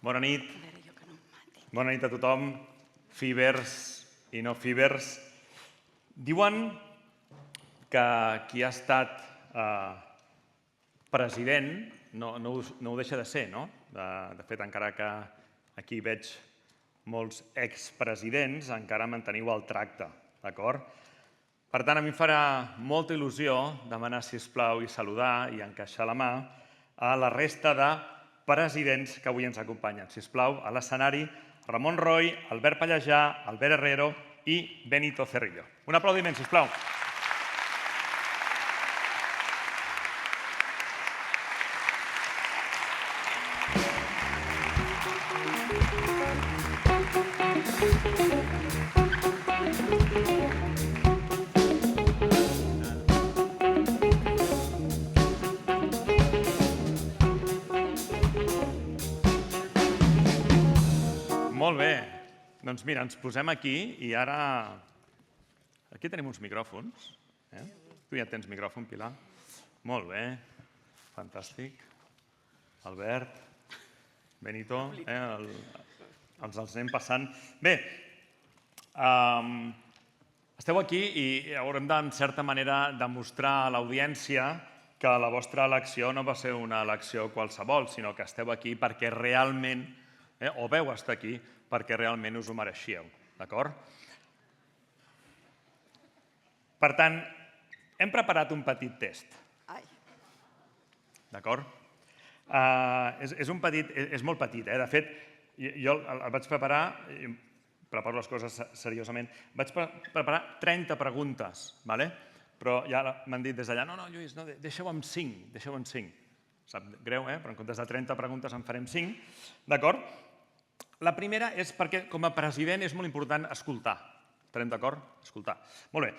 Bona nit. Bona nit a tothom, fibers i no fibers. Diuen que qui ha estat president no ho deixa de ser, no? De fet, encara que aquí veig molts expresidents, encara manteniu el tracte, d'acord? Per tant, a mi em farà molta il·lusió demanar, sisplau, i saludar i encaixar la mà a la resta de presidents que avui ens acompanyen. Sisplau, a l'escenari, Ramon Roy, Albert Pallejà, Albert Herrero i Benito Cerrillo. Un aplaudiment, sisplau. Molt bé. Doncs mira, ens posem aquí i ara... Aquí tenim uns micròfons. Tu ja tens micròfon, Pilar? Molt bé. Fantàstic. Albert, Benito, els anem passant. Bé, esteu aquí i haurem de, en certa manera, demostrar a l'audiència que la vostra elecció no va ser una elecció qualsevol, sinó que esteu aquí perquè realment, o veu estar aquí, perquè realment us ho mereixíeu, d'acord? Per tant, hem preparat un petit test. D'acord? És molt petit, de fet, jo el vaig preparar, preparo les coses seriosament, vaig preparar 30 preguntes, però ja m'han dit des d'allà, no, Lluís, deixeu-ho en 5, deixeu-ho en 5. Sap greu, però en comptes de 30 preguntes en farem 5, d'acord? La primera és perquè, com a president, és molt important escoltar. Estarem d'acord? Escoltar. Molt bé.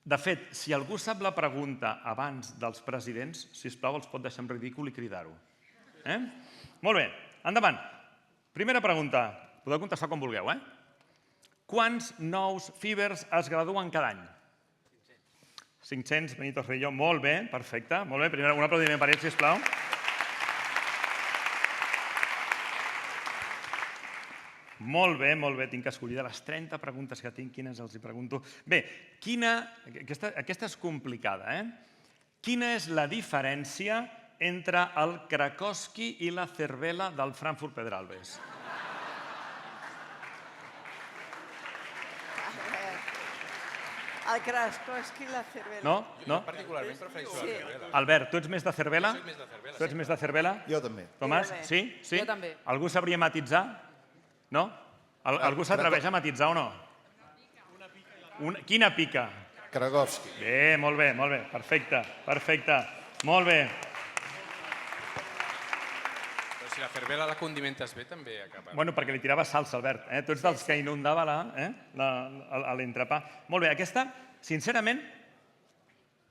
De fet, si algú sap la pregunta abans dels presidents, sisplau, els pot deixar en ridícul i cridar-ho. Molt bé. Endavant. Primera pregunta. Podeu contestar com vulgueu, Quants nous fibers es graduen cada any? 500, Benito Cerrillo. Molt bé, perfecte. Molt bé. Un aplaudiment per ells, sisplau. Molt bé, tinc que escollir de les 30 preguntes que tinc, quines els hi pregunto. Bé, aquesta és complicada, Quina és la diferència entre el Cracovski i la Cervela del Frankfurt Pedralbes? El Cracovski i la Cervela. No? Jo particularment prefereixo la Cervela. Albert, tu ets més de Cervela? Soc més de Cervela. Tu ets més de Cervela? Jo també. Tomàs, sí? Jo també. Algú sabria matitzar? No? Algú s'atreveix a matitzar o no? Quina pica? Cracovski. Bé, molt bé, perfecte, molt bé. Però si la Cervela la condimentes bé, també acaba. Bueno, perquè li tirava salsa, Albert. Tu ets dels que inundava l'entrepà. Molt bé, aquesta, sincerament,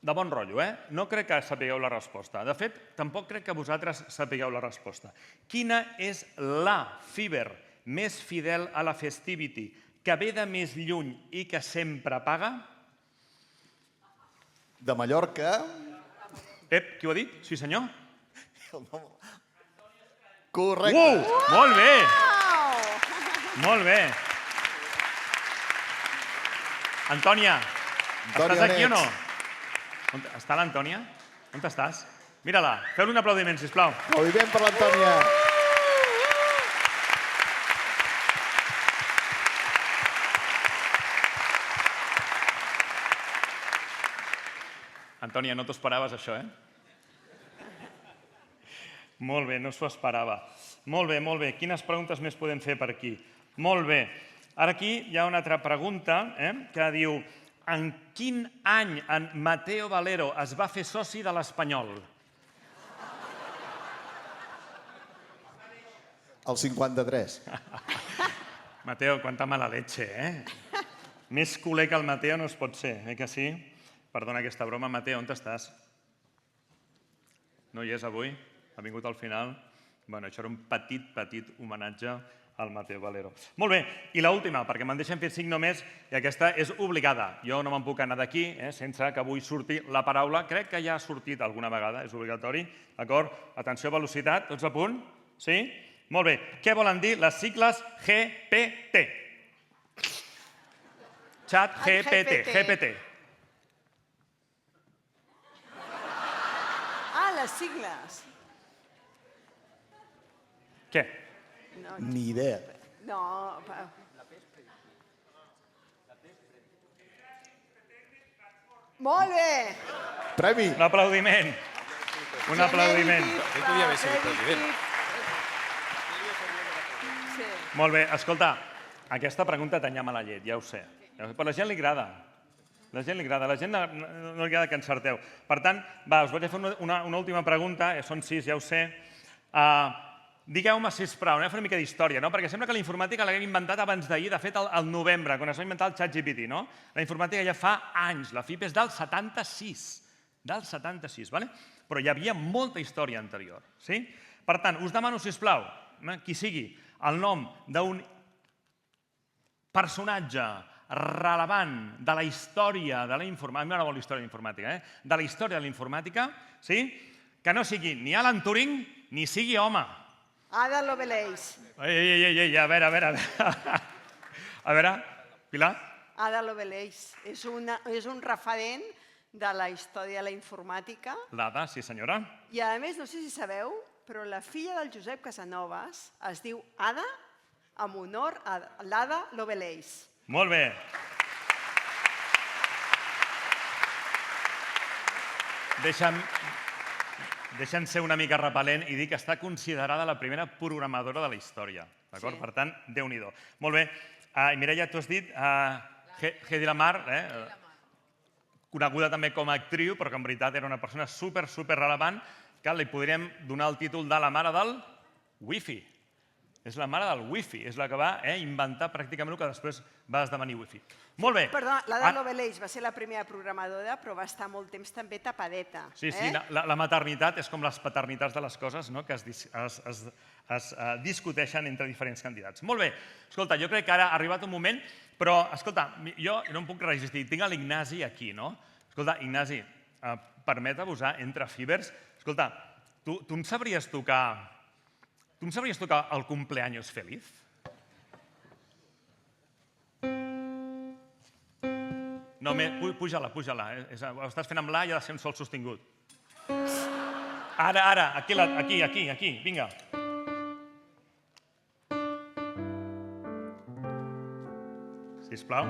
de bon rotllo, No crec que sapigueu la resposta. De fet, tampoc crec que vosaltres sapigueu la resposta. Quina és la fiber més fidel a la festivity, que ve de més lluny i que sempre paga? De Mallorca. Pep, qui ho ha dit? Sí, senyor? Correcte. Molt bé! Molt bé. Antònia, estàs aquí o no? Està l'Antònia? On estàs? Mira-la, feu-li un aplaudiment, sisplau. Aplaudiment per l'Antònia. Antònia, no t'ho esperaves, això, Molt bé, no s'ho esperava. Molt bé. Quines preguntes més podem fer per aquí? Molt bé. Ara aquí hi ha una altra pregunta que diu: en quin any en Mateo Valero es va fer soci de l'Espanyol? El 53. Mateo, quanta mala leche, Més culer que el Mateo no es pot ser, que sí? Perdona aquesta broma. Mateo, on estàs? No hi és avui? Ha vingut al final? Bueno, això era un petit homenatge al Mateo Valero. Molt bé, i l'última, perquè me'n deixen fer 5 només, i aquesta és obligada. Jo no me'n puc anar d'aquí sense que avui surti la paraula. Crec que ja ha sortit alguna vegada, és obligatori, d'acord? Atenció, velocitat, tots a punt? Sí? Molt bé. Què volen dir les sigles GPT? Chat GPT. GPT. Ah, les sigles. Què? Ni idea. No, molt bé. Premi. Un aplaudiment. Un aplaudiment. Ell podia haver sigut president. Sí. Molt bé, escolta, aquesta pregunta t'enyama la llet, ja ho sé. Però a la gent li agrada. La gent li agrada, a la gent no li agrada que encerteu. Per tant, va, us vaig a fer una última pregunta, són 6, ja ho sé. Digueu-me, sisplau, anem a fer una mica d'història, no? Perquè sembla que la informàtica l'haguem inventat abans d'ahir, de fet, al novembre, quan es va inventar el ChatGPT, no? La informàtica ja fa anys, la FIP és del 76, del 76, ¿vale? Però hi havia molta història anterior, sí? Per tant, us demano, sisplau, qui sigui, el nom d'un personatge rellevant de la història de la informàtica, a mi m'agrada molt la història de la informàtica, de la història de la informàtica, sí? Que no sigui ni Alan Turing ni sigui home. Ada Lovelace. Ei, a veure. A veure, Pilar? Ada Lovelace. És un referent de la història de la informàtica. L'Ada, sí senyora. I a més, no sé si sabeu, però la filla del Josep Casanovas es diu Ada en honor a l'Ada Lovelace. Molt bé. Deixa'm ser una mica repel·lent i dir que està considerada la primera programadora de la història. D'acord? Sí. Per tant, Déu-n'hi-do. Molt bé. I Mireia, tu has dit Hedy Lamarr, coneguda també com a actriu, però que en veritat era una persona super rellevant, que li podríem donar el títol de la mare del Wi-Fi. És la mare del Wi-Fi, és la que va inventar pràcticament el que després va esdevenir Wi-Fi. Molt bé. Perdó, l'Ada Lovelace va ser la primera programadora, però va estar molt temps també tapadeta. Sí, la maternitat és com les paternitats de les coses, no? Que es discuteixen entre diferents candidats. Molt bé. Escolta, jo crec que ara ha arribat un moment, però, escolta, jo no em puc resistir. Tinc l'Ignasi aquí, no? Escolta, Ignasi, permeta-vos entre fibers. Escolta, tu em sabries tocar el cumpleaños feliz? No, puja-la. Ho estàs fent amb l'A i ha de ser un sol sostingut. Ara, aquí, vinga. Sisplau.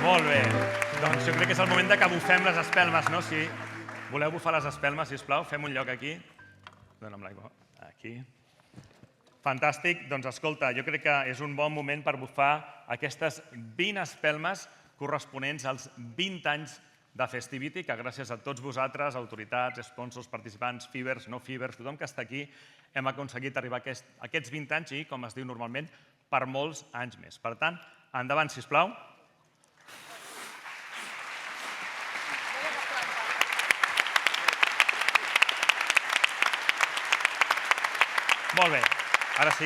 Molt bé. Doncs jo crec que és el moment que bufem les espelmes, no? Si voleu bufar les espelmes, sisplau, fem un lloc aquí. Dóna'm l'aigua. Aquí. Fantàstic. Doncs escolta, jo crec que és un bon moment per bufar aquestes 20 espelmes corresponents als 20 anys de Festivity, que gràcies a tots vosaltres, autoritats, sponsors, participants, fibers, no fibers, tothom que està aquí, hem aconseguit arribar a aquests 20 anys i, com es diu normalment, per molts anys més. Per tant, endavant, sisplau. Molt bé, ara sí.